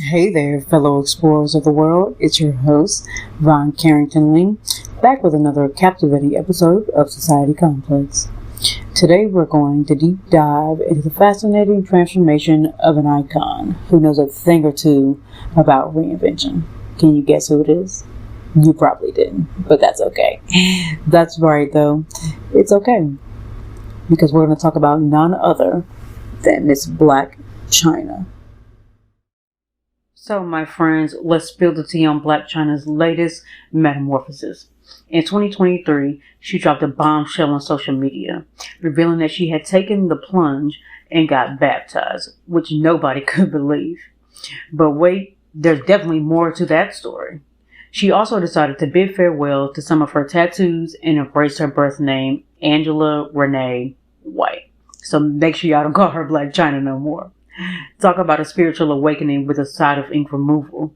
Hey there, fellow explorers of the world. It's your host, Carrington Lee, back with another captivating episode of Society Complex. Today we're going to deep dive into the fascinating transformation of an icon who knows a thing or two about reinvention. Can you guess who it is? You probably didn't, but that's okay. That's right, though. It's okay, because we're going to talk about none other than Miss Blac Chyna. So, my friends, let's spill the tea on Blac Chyna's latest metamorphosis. In 2023, she dropped a bombshell on social media, revealing that she had taken the plunge and got baptized, which nobody could believe. But wait, there's definitely more to that story. She also decided to bid farewell to some of her tattoos and embrace her birth name, Angela Renee White. So make sure y'all don't call her Blac Chyna no more. Talk about a spiritual awakening with a side of ink removal.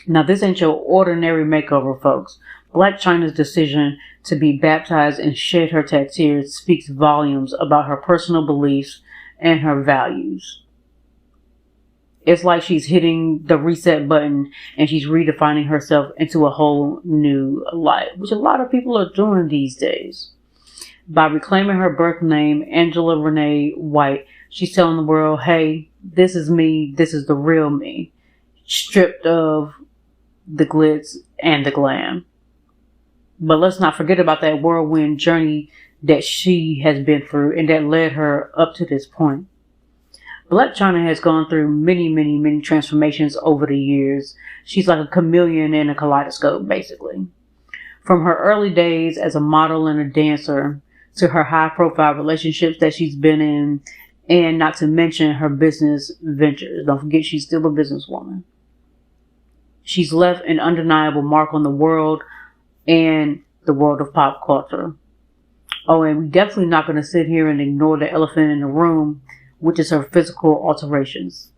Now, this ain't your ordinary makeover, folks. Blac Chyna's decision to be baptized and shed her tattoos speaks volumes about her personal beliefs and her values. It's like she's hitting the reset button and she's redefining herself into a whole new light, which a lot of people are doing these days. By reclaiming her birth name, Angela Renee White, she's telling the world, hey, this is me, this is the real me, stripped of the glitz and the glam. But let's not forget about that whirlwind journey that she has been through and that led her up to this point. Blac Chyna has gone through many transformations over the years. She's like a chameleon in a kaleidoscope, basically. From her early days as a model and a dancer to her high-profile relationships that she's been in, and not to mention her business ventures. Don't forget, she's still a businesswoman. She's left an undeniable mark on the world and the world of pop culture. Oh, and we're definitely not going to sit here and ignore the elephant in the room, which is her physical alterations.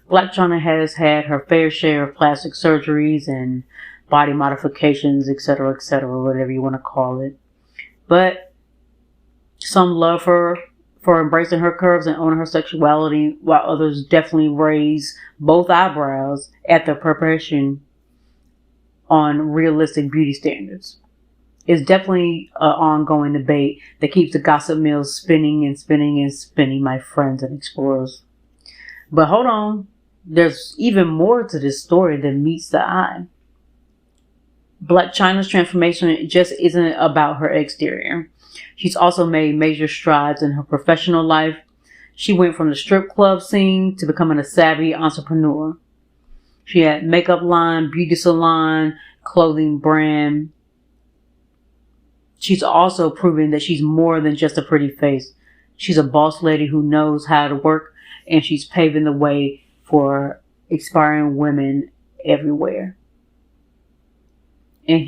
Blac Chyna has had her fair share of plastic surgeries and body modifications, etc., whatever you want to call it. But some love her for embracing her curves and owning her sexuality, while others definitely raise both eyebrows at the perception on realistic beauty standards. It's definitely an ongoing debate that keeps the gossip mill spinning, my friends and explorers. But hold on, there's even more to this story than meets the eye. Blac Chyna's transformation just isn't about her exterior. She's also made major strides in her professional life. She went from the strip club scene to becoming a savvy entrepreneur. She had makeup line, beauty salon, clothing brand. She's also proven that she's more than just a pretty face. She's a boss lady who knows how to work, and she's paving the way for inspiring women everywhere. And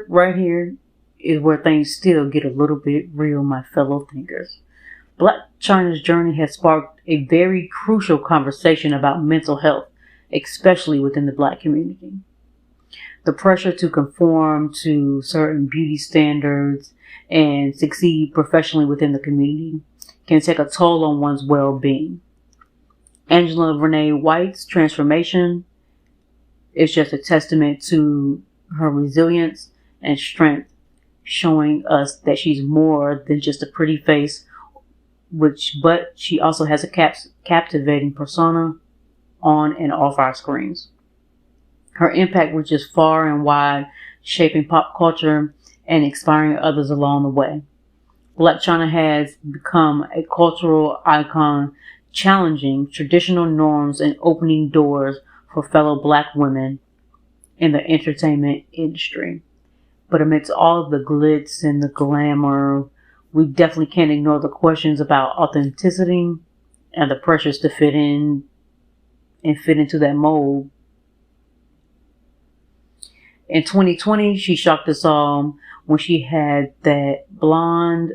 right here, is where things still get a little bit real, my fellow thinkers. Blac Chyna's journey has sparked a very crucial conversation about mental health, especially within the Black community. The pressure to conform to certain beauty standards and succeed professionally within the community can take a toll on one's well-being. Angela Renee White's transformation is just a testament to her resilience and strength, showing us that she's more than just a pretty face, but she also has a captivating persona on and off our screens. Her impact reaches far and wide, shaping pop culture and inspiring others along the way. Blac Chyna has become a cultural icon, challenging traditional norms and opening doors for fellow Black women in the entertainment industry. But amidst all of the glitz and the glamour, we definitely can't ignore the questions about authenticity and the pressures to fit in and fit into that mold. In 2020, she shocked us all when she had that blonde,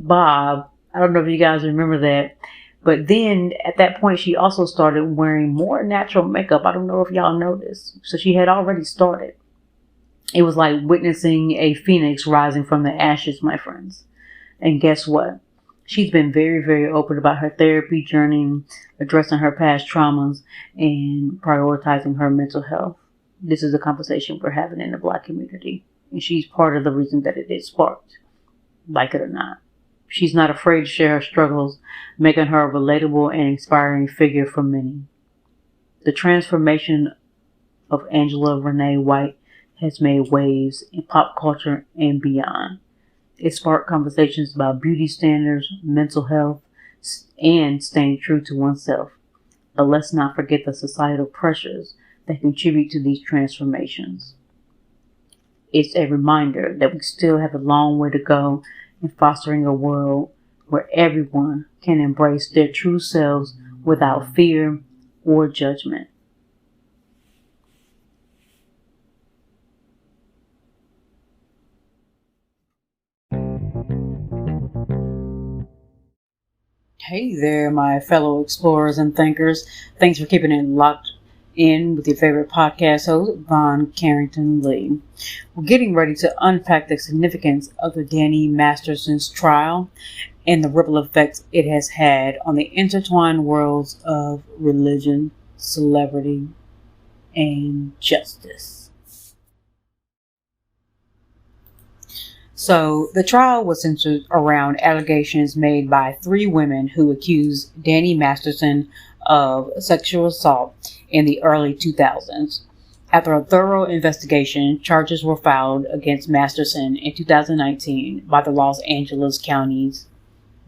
bob. I don't know if you guys remember that. But then at that point, she also started wearing more natural makeup. I don't know if y'all noticed. So she had already started. It was like witnessing a phoenix rising from the ashes, my friends. And guess what? She's been very, very open about her therapy journey, addressing her past traumas, and prioritizing her mental health. This is a conversation we're having in the Black community, and she's part of the reason that it is sparked, like it or not. She's not afraid to share her struggles, making her a relatable and inspiring figure for many. The transformation of Angela Renee White has made waves in pop culture and beyond. It sparked conversations about beauty standards, mental health, and staying true to oneself. But let's not forget the societal pressures that contribute to these transformations. It's a reminder that we still have a long way to go in fostering a world where everyone can embrace their true selves without fear or judgment. Hey there, my fellow explorers and thinkers. Thanks for keeping it locked in with your favorite podcast host, Von Carrington Lee. We're getting ready to unpack the significance of the Danny Masterson's trial and the ripple effects it has had on the intertwined worlds of religion, celebrity, and justice. So, the trial was centered around allegations made by 3 women who accused Danny Masterson of sexual assault in the early 2000s. After a thorough investigation, charges were filed against Masterson in 2019 by the Los Angeles County's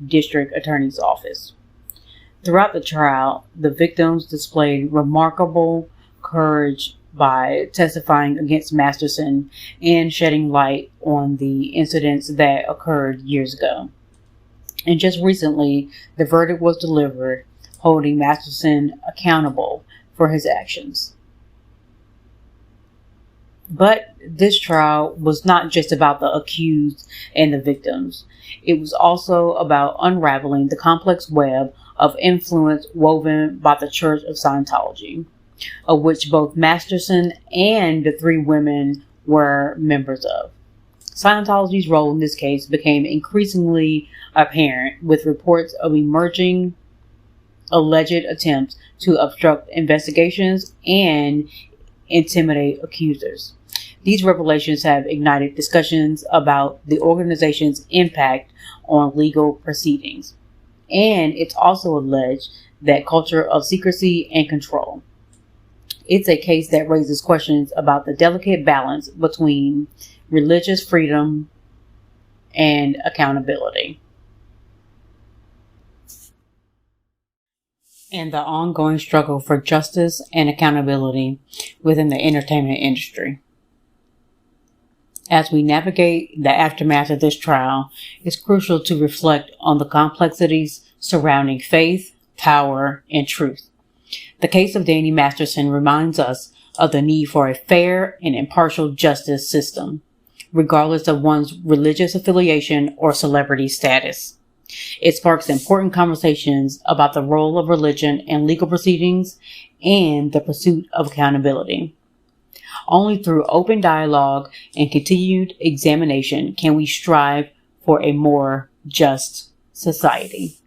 District Attorney's Office. Throughout the trial, the victims displayed remarkable courage by testifying against Masterson and shedding light on the incidents that occurred years ago. And just recently, the verdict was delivered, holding Masterson accountable for his actions. But this trial was not just about the accused and the victims. It was also about unraveling the complex web of influence woven by the Church of Scientology, of which both Masterson and the 3 women were members of. Scientology's role in this case became increasingly apparent with reports of emerging alleged attempts to obstruct investigations and intimidate accusers. These revelations have ignited discussions about the organization's impact on legal proceedings, and it's also alleged that culture of secrecy and control. It's a case that raises questions about the delicate balance between religious freedom and accountability, and the ongoing struggle for justice and accountability within the entertainment industry. As we navigate the aftermath of this trial, it's crucial to reflect on the complexities surrounding faith, power, and truth. The case of Danny Masterson reminds us of the need for a fair and impartial justice system, regardless of one's religious affiliation or celebrity status. It sparks important conversations about the role of religion in legal proceedings and the pursuit of accountability. Only through open dialogue and continued examination can we strive for a more just society.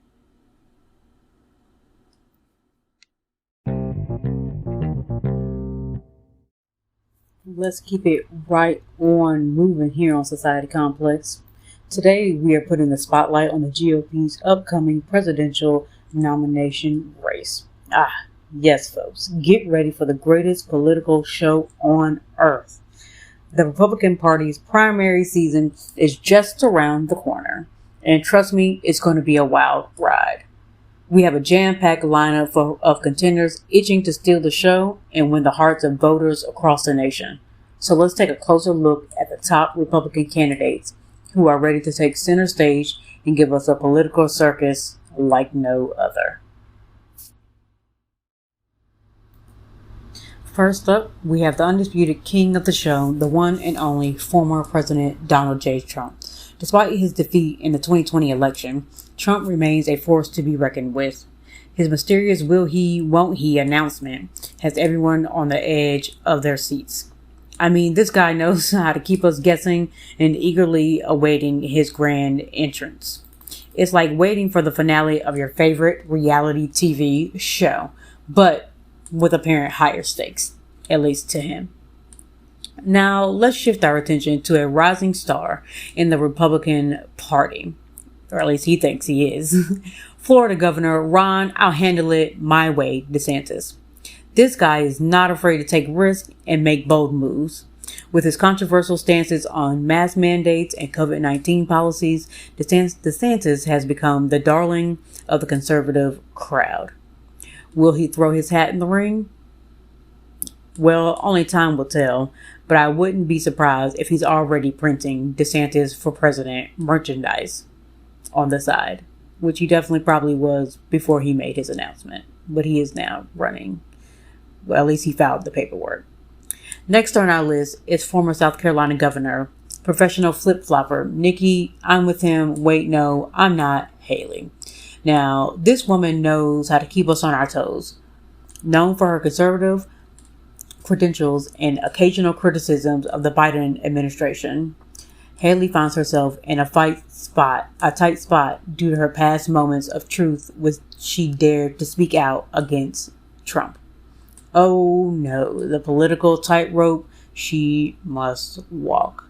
Let's keep it right on moving here on Society Complex. Today, we are putting the spotlight on the GOP's upcoming presidential nomination race. Yes, folks, get ready for the greatest political show on earth. The Republican Party's primary season is just around the corner, and trust me, it's going to be a wild ride. We have a jam-packed lineup of contenders itching to steal the show and win the hearts of voters across the nation. So let's take a closer look at the top Republican candidates who are ready to take center stage and give us a political circus like no other. First up, we have the undisputed king of the show, the one and only former President Donald J. Trump. Despite his defeat in the 2020 election, Trump remains a force to be reckoned with. His mysterious will he, won't he announcement has everyone on the edge of their seats. I mean, this guy knows how to keep us guessing and eagerly awaiting his grand entrance. It's like waiting for the finale of your favorite reality TV show, but with apparent higher stakes, at least to him. Now, let's shift our attention to a rising star in the Republican Party, or at least he thinks he is. Florida Governor Ron, I'll handle it my way, DeSantis. This guy is not afraid to take risks and make bold moves. With his controversial stances on mask mandates and COVID-19 policies, DeSantis has become the darling of the conservative crowd. Will he throw his hat in the ring? Well, only time will tell, but I wouldn't be surprised if he's already printing DeSantis for president merchandise on the side, which he definitely probably was before he made his announcement, but he is now running. Well, at least he filed the paperwork. Next on our list is former South Carolina Governor, professional flip-flopper, Nikki, I'm with him, wait, no, I'm not, Haley. Now, this woman knows how to keep us on our toes. Known for her conservative credentials and occasional criticisms of the Biden administration, Haley finds herself in a tight spot due to her past moments of truth which she dared to speak out against Trump. Oh no, the political tightrope she must walk.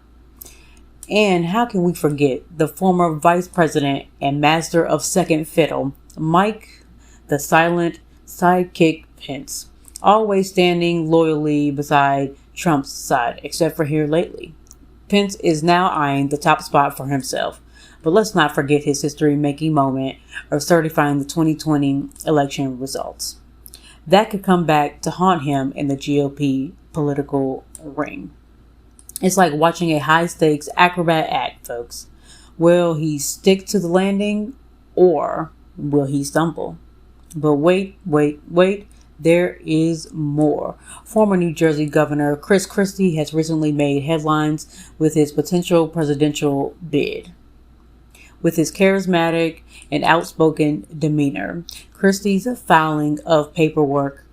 And how can we forget the former vice president and master of second fiddle, Mike, the silent sidekick Pence, always standing loyally beside Trump's side, except for here lately. Pence is now eyeing the top spot for himself, but let's not forget his history-making moment of certifying the 2020 election results. That could come back to haunt him in the GOP political ring. It's like watching a high-stakes acrobat act, folks. Will he stick to the landing or will he stumble? But wait. There is more. Former New Jersey Governor Chris Christie has recently made headlines with his potential presidential bid. With his charismatic and outspoken demeanor, Christie's filing of paperwork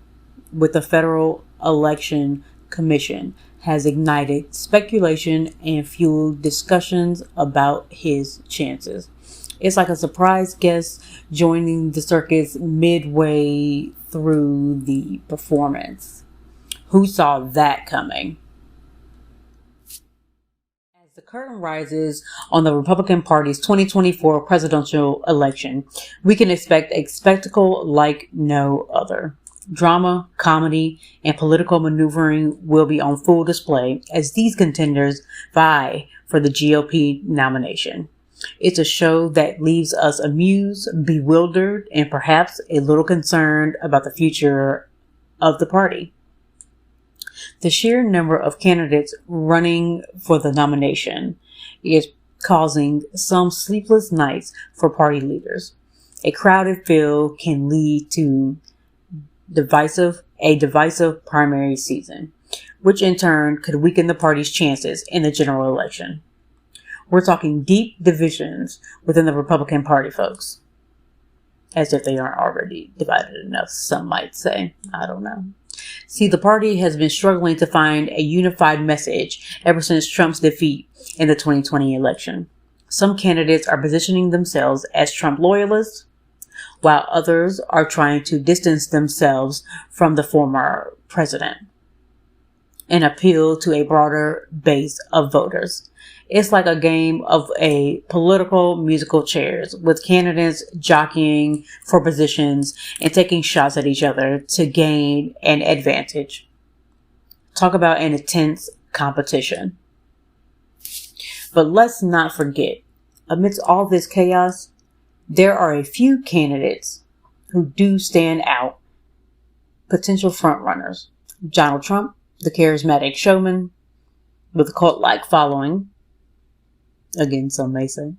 with the Federal Election Commission has ignited speculation and fueled discussions about his chances. It's like a surprise guest joining the circus midway through the performance. Who saw that coming? As the curtain rises on the Republican Party's 2024 presidential election, we can expect a spectacle like no other. Drama, comedy, and political maneuvering will be on full display as these contenders vie for the GOP nomination. It's a show that leaves us amused, bewildered, and perhaps a little concerned about the future of the party. The sheer number of candidates running for the nomination is causing some sleepless nights for party leaders. A crowded field can lead to a divisive primary season, which in turn could weaken the party's chances in the general election. We're talking deep divisions within the Republican Party, folks. As if they aren't already divided enough, some might say. I don't know. See, the party has been struggling to find a unified message ever since Trump's defeat in the 2020 election. Some candidates are positioning themselves as Trump loyalists, while others are trying to distance themselves from the former president and appeal to a broader base of voters. It's like a game of a political musical chairs with candidates jockeying for positions and taking shots at each other to gain an advantage. Talk about an intense competition. But let's not forget, amidst all this chaos, there are a few candidates who do stand out. Potential frontrunners. Donald Trump, the charismatic showman with a cult-like following, again, some may say,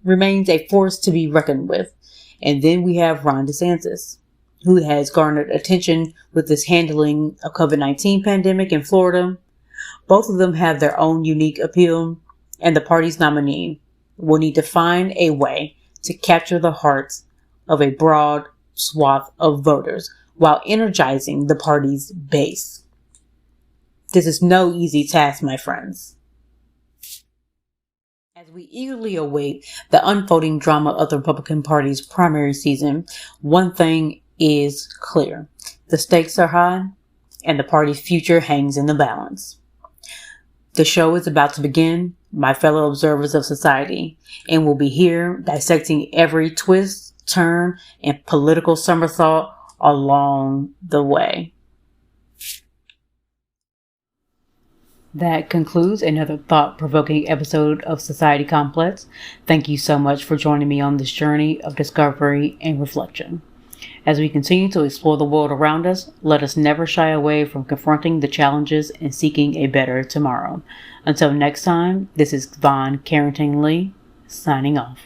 remains a force to be reckoned with. And then we have Ron DeSantis, who has garnered attention with his handling of COVID-19 pandemic in Florida. Both of them have their own unique appeal, and the party's nominee will need to find a way to capture the hearts of a broad swath of voters while energizing the party's base. This is no easy task, my friends. As we eagerly await the unfolding drama of the Republican Party's primary season, one thing is clear. The stakes are high, and the party's future hangs in the balance. The show is about to begin, my fellow observers of society, and we'll be here dissecting every twist, turn, and political somersault along the way. That concludes another thought-provoking episode of Society Complex. Thank you so much for joining me on this journey of discovery and reflection. As we continue to explore the world around us, let us never shy away from confronting the challenges and seeking a better tomorrow. Until next time, this is Carrington Lee, signing off.